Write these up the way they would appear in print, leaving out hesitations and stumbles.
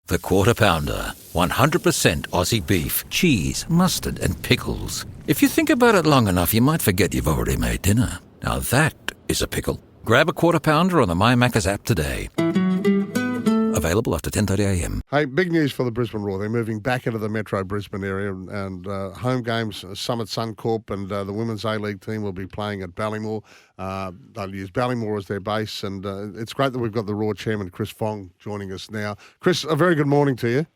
The Quarter Pounder. 100% Aussie beef, cheese, mustard and pickles. If you think about it long enough, you might forget you've already made dinner. Now that is a pickle. Grab a Quarter Pounder on the My Macca's app today. Available after 10:30am. Hey, big news for the Brisbane Roar. They're moving back into the Metro Brisbane area, and home games, Summit Suncorp and the Women's A-League team will be playing at Ballymore. They'll use Ballymore as their base, and it's great that we've got the Roar chairman, Chris Fong, joining us now. Chris, a very good morning to you.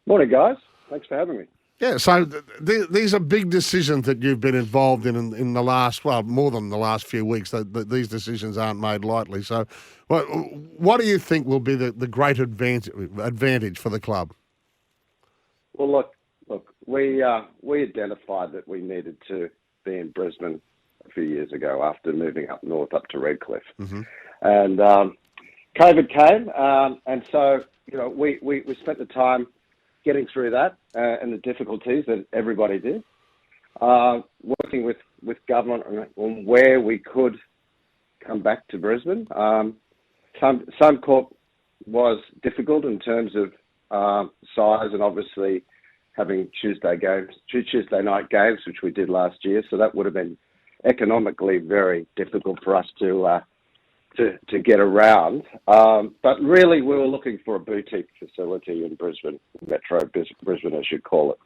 Morning, guys. Thanks for having me. Yeah, so these are big decisions that you've been involved in the last, well, more than the last few weeks. These decisions aren't made lightly. So what do you think will be the great advantage for the club? Well, look, we identified that we needed to be in Brisbane a few years ago after moving up north, up to Redcliffe. Mm-hmm. And COVID came, and so, we spent the time getting through that and the difficulties that everybody did, working with government on where we could come back to Brisbane. Suncorp was difficult in terms of size and obviously having Tuesday night games, which we did last year. So that would have been economically very difficult for us to get around. But really, we were looking for a boutique facility in Brisbane, Metro Brisbane, as you call it.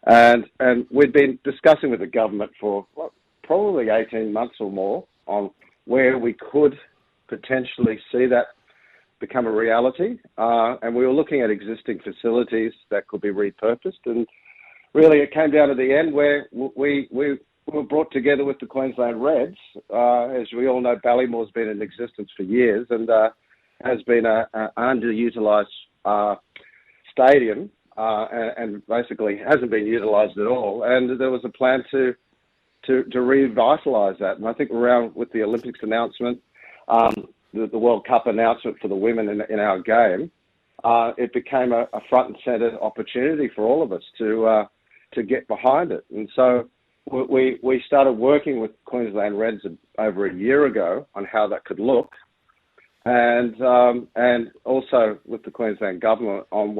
And we'd been discussing with the government for probably 18 months or more on where we could potentially see that become a reality. And we were looking at existing facilities that could be repurposed. And really, it came down to the end where we were brought together with the Queensland Reds. As we all know, Ballymore's been in existence for years and has been an underutilised stadium and basically hasn't been utilised at all. And there was a plan to revitalise that. And I think around with the Olympics announcement, the World Cup announcement for the women in our game, it became a front and centre opportunity for all of us to get behind it. And so we started working with Queensland Reds over a year ago on how that could look, and also with the Queensland government on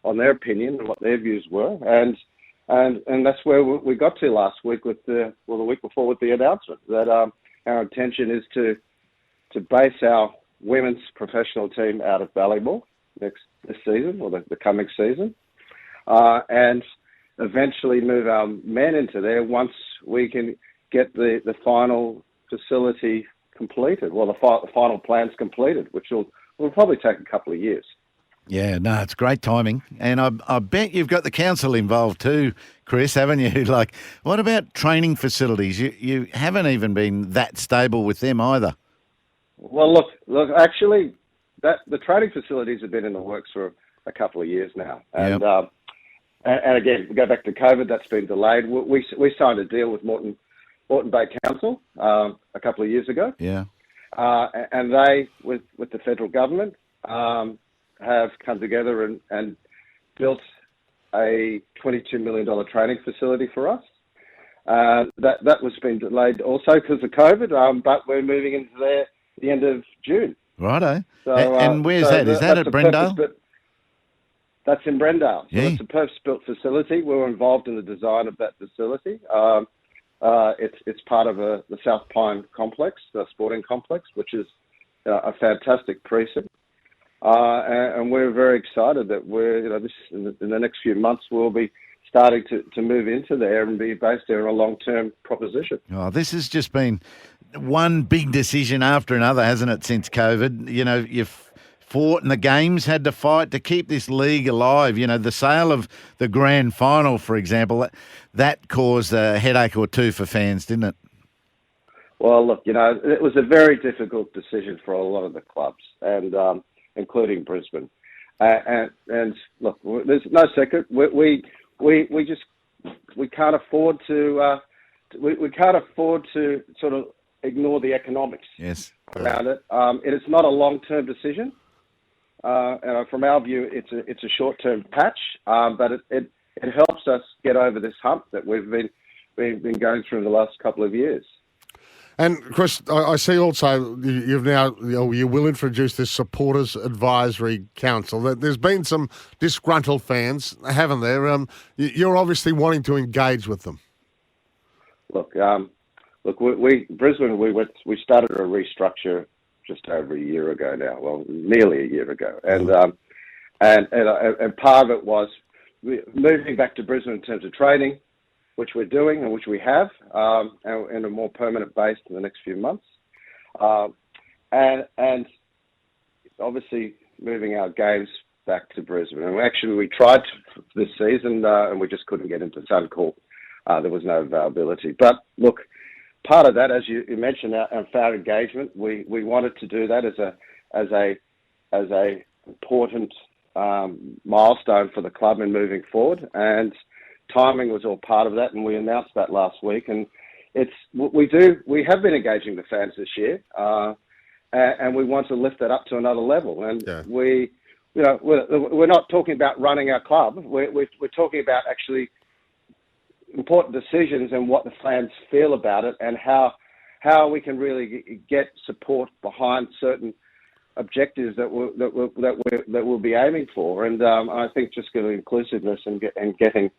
on their opinion and what their views were, and that's where we got to last week the week before with the announcement that our intention is to base our women's professional team out of Ballymore this season or the coming season, and eventually move our men into there once we can get the final facility completed. Well, the final plans completed, which will probably take a couple of years. Yeah, no, it's great timing. And I bet you've got the council involved too, Chris, haven't you? Like, what about training facilities? You haven't even been that stable with them either. Well, look, actually, the training facilities have been in the works for a couple of years now. And yep. And again, we go back to COVID, that's been delayed. We signed a deal with Moreton Bay Council a couple of years ago. Yeah. And they, with the federal government, have come together and built a $22 million training facility for us. That was been delayed also because of COVID, but we're moving into there at the end of June. Righto. So, and where's that? Is that at Brendale? That's in Brendale. So yeah. It's a purpose-built facility. We were involved in the design of that facility. It's part of the South Pine complex, the sporting complex, which is a fantastic precinct. And we're very excited that in the next few months we'll be starting to move into there and be based there in a long-term proposition. Oh, this has just been one big decision after another, hasn't it, since COVID? You've fought and the games had to fight to keep this league alive. The sale of the grand final, for example, that caused a headache or two for fans, didn't it? Well, look, it was a very difficult decision for a lot of the clubs, and including Brisbane. And look, there's no secret. We can't afford to we can't afford to sort of ignore the economics around it. It is not a long-term decision. From our view, it's a short-term patch, but it helps us get over this hump that we've been going through the last couple of years. And Chris, I see also you will introduce this supporters advisory council. There's been some disgruntled fans, haven't there? You're obviously wanting to engage with them. Look, Brisbane, we started a restructure just over a year ago now. Well, nearly a year ago, and part of it was moving back to Brisbane in terms of training, which we're doing and which we have, and a more permanent base in the next few months, and obviously moving our games back to Brisbane. And actually, we tried this season, and we just couldn't get into Suncorp. There was no availability. But look, part of that, as you mentioned, our fan engagement, we wanted to do that as a important milestone for the club in moving forward, and timing was all part of that, and we announced that last week. And we have been engaging the fans this year, and we want to lift that up to another level. And we're not talking about running our club. We're talking about actually important decisions and what the fans feel about it, and how we can really get support behind certain objectives that we'll be aiming for. And I think just getting inclusiveness and getting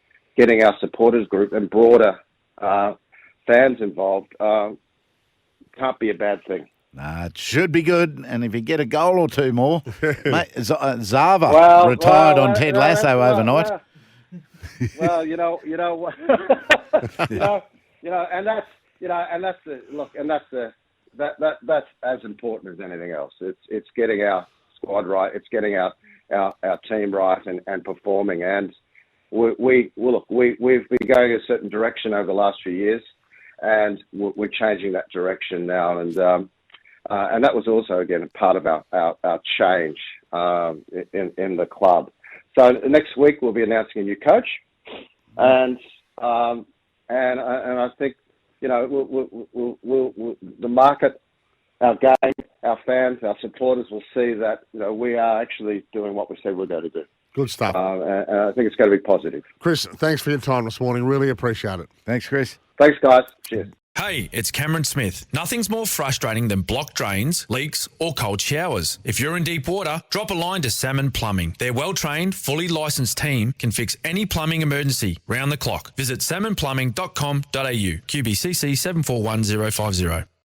our supporters group and broader fans involved can't be a bad thing. Nah, it should be good. And if you get a goal or two more, mate, Zava retired on Ted Lasso overnight. Well, and that's as important as anything else. It's getting our squad right. It's getting our team right and performing. And we've been going a certain direction over the last few years, and we're changing that direction now. And that was also, again, part of our change in the club. So next week we'll be announcing a new coach, and I think we'll the market, our game, our fans, our supporters will see that we are actually doing what we said we're going to do. Good stuff. And I think it's going to be positive. Chris, thanks for your time this morning. Really appreciate it. Thanks, Chris. Thanks, guys. Cheers. Hey, it's Cameron Smith. Nothing's more frustrating than blocked drains, leaks, or cold showers. If you're in deep water, drop a line to Salmon Plumbing. Their well-trained, fully licensed team can fix any plumbing emergency round the clock. Visit salmonplumbing.com.au. QBCC 741050.